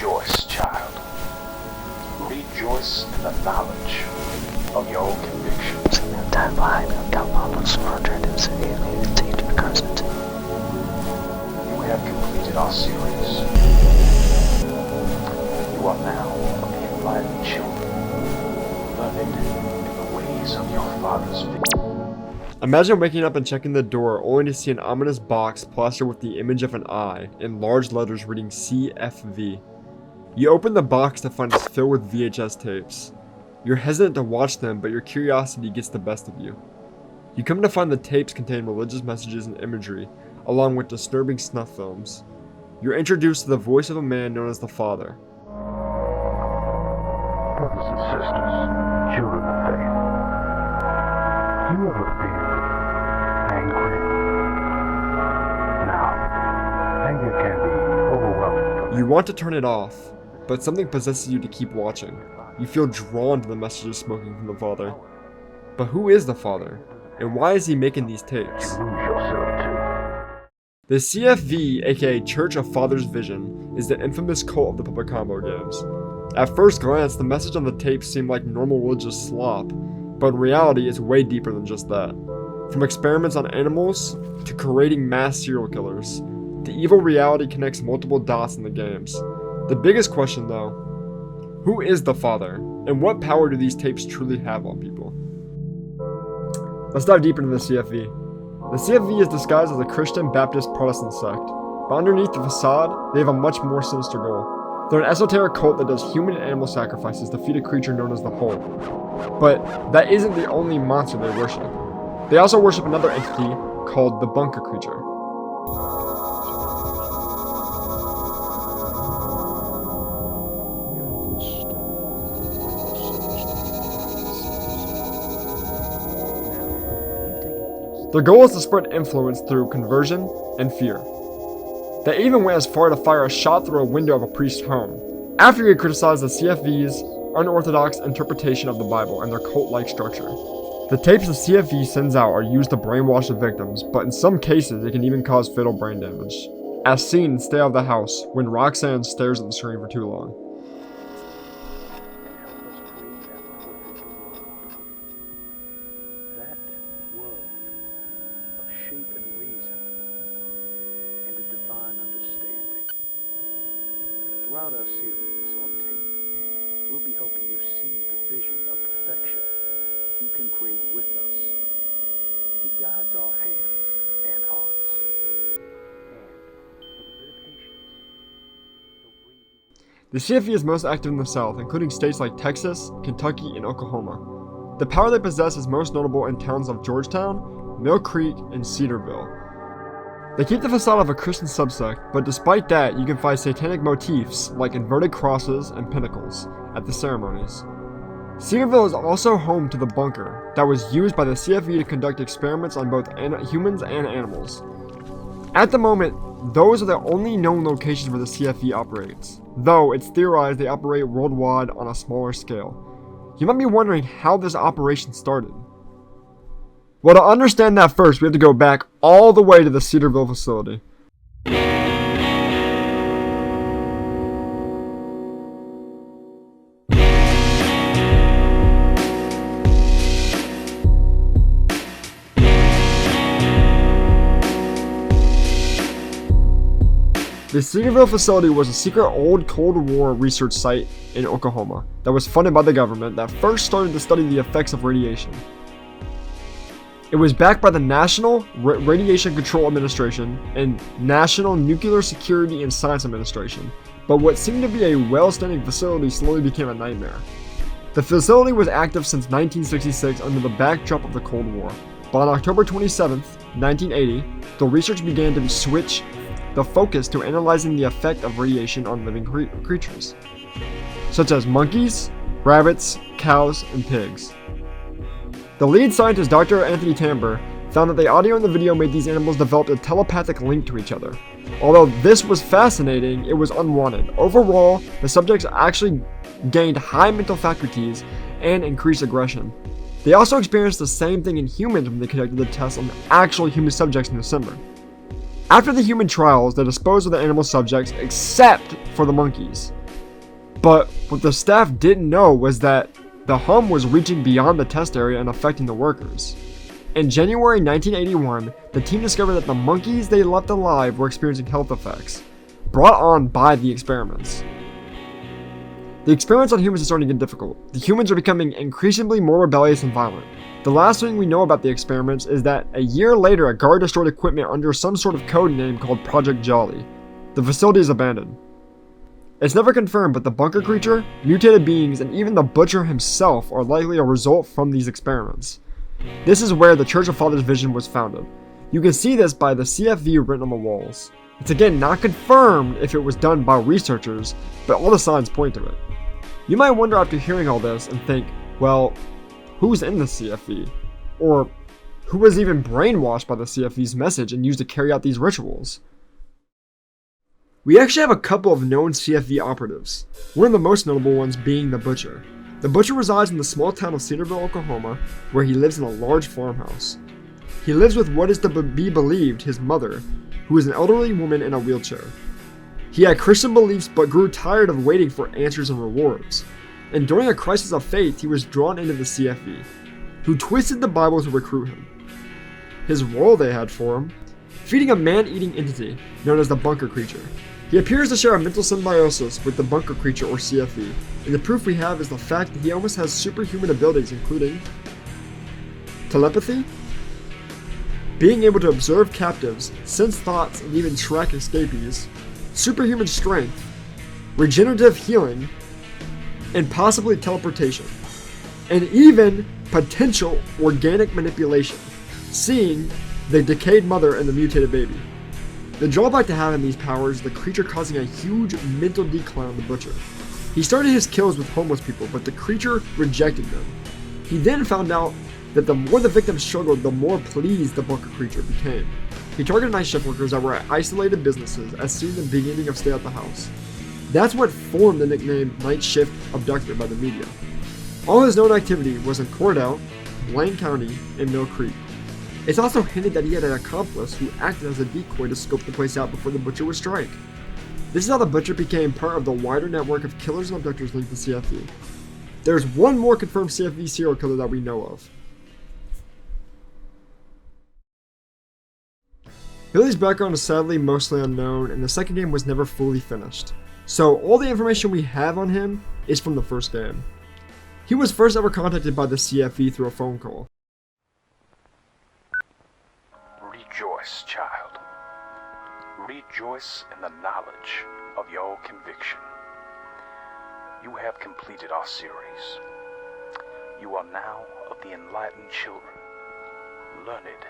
Rejoice, child. Rejoice in the knowledge of your own convictions. You have completed our series. You are now the enlightened children, learned in the ways of your father's faith. Imagine waking up and checking the door only to see an ominous box plastered with the image of an eye in large letters reading CFV. You open the box to find it's filled with VHS tapes. You're hesitant to watch them, but your curiosity gets the best of you. You come to find the tapes contain religious messages and imagery, along with disturbing snuff films. You're introduced to the voice of a man known as the Father. Brothers and sisters, children of faith, you ever feel angry? Now, anger can be overwhelming. You want to turn it off, but something possesses you to keep watching. You feel drawn to the messages smoking from the Father. But who is the Father? And why is he making these tapes? You lose yourself too. The CFV, aka Church of Father's Vision, is the infamous cult of the Puppet Combo games. At first glance, the message on the tapes seemed like normal religious slop, but in reality it's way deeper than just that. From experiments on animals, to creating mass serial killers, the evil reality connects multiple dots in the games. The biggest question though, who is the Father, and what power do these tapes truly have on people? Let's dive deeper into the CFV. The CFV is disguised as a Christian Baptist Protestant sect, but underneath the facade, they have a much more sinister goal. They're an esoteric cult that does human and animal sacrifices to feed a creature known as the Whole. But that isn't the only monster they worship. They also worship another entity called the Bunker Creature. Their goal is to spread influence through conversion and fear. They even went as far to fire a shot through a window of a priest's home, after he criticized the CFV's unorthodox interpretation of the Bible and their cult-like structure. The tapes the CFV sends out are used to brainwash the victims, but in some cases it can even cause fatal brain damage, as seen in Stay Out of the House when Roxanne stares at the screen for too long. Shape and reason, and a divine understanding. Throughout our series on tape, we'll be helping you see the vision of perfection you can create with us. He guides our hands and hearts, and with a bit of patience, he'll bring you. The CFV is most active in the South, including states like Texas, Kentucky, and Oklahoma. The power they possess is most notable in towns of Georgetown, Mill Creek, and Cedarville. They keep the facade of a Christian subsect, but despite that, you can find satanic motifs like inverted crosses and pinnacles at the ceremonies. Cedarville is also home to the bunker that was used by the CFV to conduct experiments on both humans and animals. At the moment, those are the only known locations where the CFV operates, though it's theorized they operate worldwide on a smaller scale. You might be wondering how this operation started. Well, to understand that first, we have to go back all the way to the Cedarville facility. The Cedarville facility was a secret old Cold War research site in Oklahoma that was funded by the government that first started to study the effects of radiation. It was backed by the National Radiation Control Administration and National Nuclear Security and Science Administration, but what seemed to be a well-standing facility slowly became a nightmare. The facility was active since 1966 under the backdrop of the Cold War, but on October 27, 1980, the research began to switch the focus to analyzing the effect of radiation on living creatures, such as monkeys, rabbits, cows, and pigs. The lead scientist, Dr. Anthony Tamber, found that the audio and the video made these animals develop a telepathic link to each other. Although this was fascinating, it was unwanted. Overall, the subjects actually gained high mental faculties and increased aggression. They also experienced the same thing in humans when they conducted the tests on actual human subjects in December. After the human trials, they disposed of the animal subjects except for the monkeys. But what the staff didn't know was that the hum was reaching beyond the test area and affecting the workers. In January 1981, the team discovered that the monkeys they left alive were experiencing health effects, brought on by the experiments. The experiments on humans are starting to get difficult. The humans are becoming increasingly more rebellious and violent. The last thing we know about the experiments is that a year later, a guard destroyed equipment under some sort of code name called Project Jolly. The facility is abandoned. It's never confirmed, but the bunker creature, mutated beings, and even the Butcher himself are likely a result from these experiments. This is where the Church of Father's vision was founded. You can see this by the CFV written on the walls. It's again not confirmed if it was done by researchers, but all the signs point to it. You might wonder after hearing all this and think, well, who's in the CFV? Or who was even brainwashed by the CFV's message and used to carry out these rituals? We actually have a couple of known CFV operatives, one of the most notable ones being the Butcher. The Butcher resides in the small town of Cedarville, Oklahoma, where he lives in a large farmhouse. He lives with what is to be believed his mother, who is an elderly woman in a wheelchair. He had Christian beliefs but grew tired of waiting for answers and rewards. And during a crisis of faith, he was drawn into the CFV, who twisted the Bible to recruit him. His role they had for him, feeding a man-eating entity known as the Bunker Creature. He appears to share a mental symbiosis with the Bunker Creature or CFV, and the proof we have is the fact that he almost has superhuman abilities including telepathy, being able to observe captives, sense thoughts, and even track escapees, superhuman strength, regenerative healing, and possibly teleportation, and even potential organic manipulation, seeing the decayed mother and the mutated baby. The drawback to having these powers is the creature causing a huge mental decline on the Butcher. He started his kills with homeless people, but the creature rejected them. He then found out that the more the victims struggled, the more pleased the Bunker Creature became. He targeted night shift workers that were at isolated businesses as seen in the beginning of Stay at the House. That's what formed the nickname Night Shift Abductor by the media. All his known activity was in Cordell, Blaine County, and Mill Creek. It's also hinted that he had an accomplice who acted as a decoy to scope the place out before the Butcher would strike. This is how the Butcher became part of the wider network of killers and abductors linked to CFV. There's one more confirmed CFV serial killer that we know of. Billy's background is sadly mostly unknown, and the second game was never fully finished. So all the information we have on him is from the first game. He was first ever contacted by the CFV through a phone call. Rejoice, child. Rejoice in the knowledge of your conviction. You have completed our series. You are now of the enlightened children, learned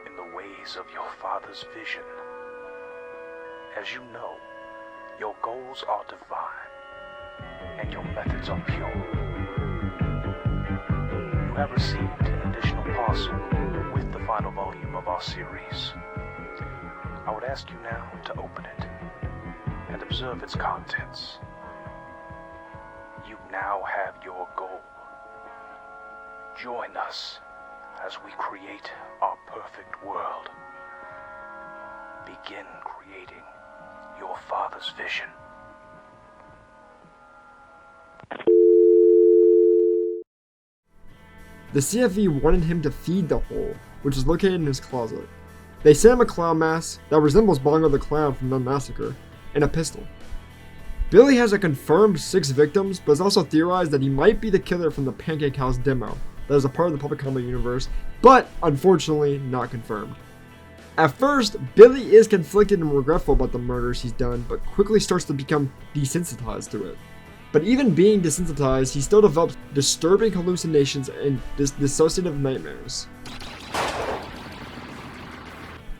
in the ways of your Father's vision. As you know, your goals are divine, and your methods are pure. You have received an additional parcel with the final volume of our series. I would ask you now to open it and observe its contents. You now have your goal. Join us as we create our perfect world. Begin creating your Father's vision. The CFV wanted him to feed the hole, which is located in his closet. They sent him a clown mask that resembles Bongo the Clown from the Massacre, and a pistol. Billy has a confirmed 6 victims, but it's also theorized that he might be the killer from the Pancake House demo that is a part of the Puppet Comedy universe, but unfortunately not confirmed. At first, Billy is conflicted and regretful about the murders he's done, but quickly starts to become desensitized to it. But even being desensitized, he still develops disturbing hallucinations and dissociative nightmares.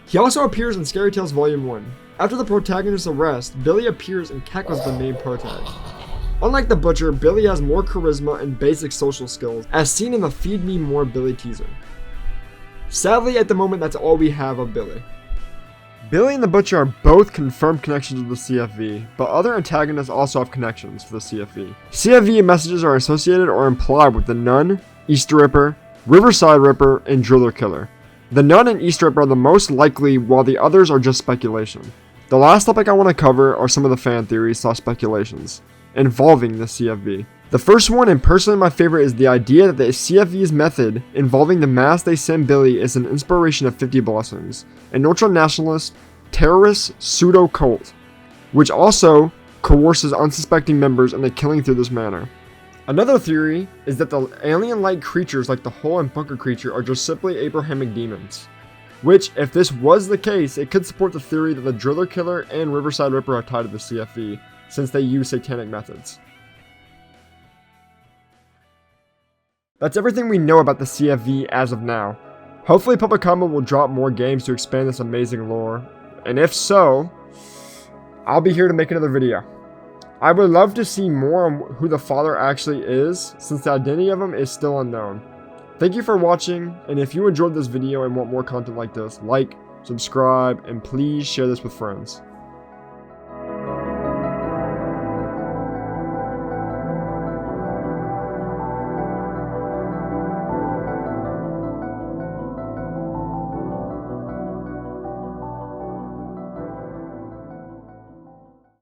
He also appears in Scary Tales Volume 1. After the protagonist's arrest, Billy appears and cackles the main protag. Unlike the Butcher, Billy has more charisma and basic social skills, as seen in the Feed Me More Billy teaser. Sadly, at the moment, that's all we have of Billy. Billy and the Butcher are both confirmed connections with the CFV, but other antagonists also have connections to the CFV. CFV messages are associated or implied with the Nun, Easter Ripper, Riverside Ripper, and Driller Killer. The Nun and Easter Ripper are the most likely, while the others are just speculation. The last topic I want to cover are some of the fan theories / speculations. involving the CFV. The first one, and personally my favorite, is the idea that the CFV's method involving the mass they send Billy is an inspiration of 50 Blessings, an ultra-nationalist, terrorist pseudo-cult, which also coerces unsuspecting members into killing through this manner. Another theory is that the alien-like creatures like the Hull and Bunker creature are just simply Abrahamic demons, which, if this was the case, it could support the theory that the Driller Killer and Riverside Ripper are tied to the CFV, since they use satanic methods. That's everything we know about the CFV as of now. Hopefully Public Common will drop more games to expand this amazing lore, and if so, I'll be here to make another video. I would love to see more on who the father actually is, since the identity of him is still unknown. Thank you for watching, and if you enjoyed this video and want more content like this, like, subscribe, and please share this with friends.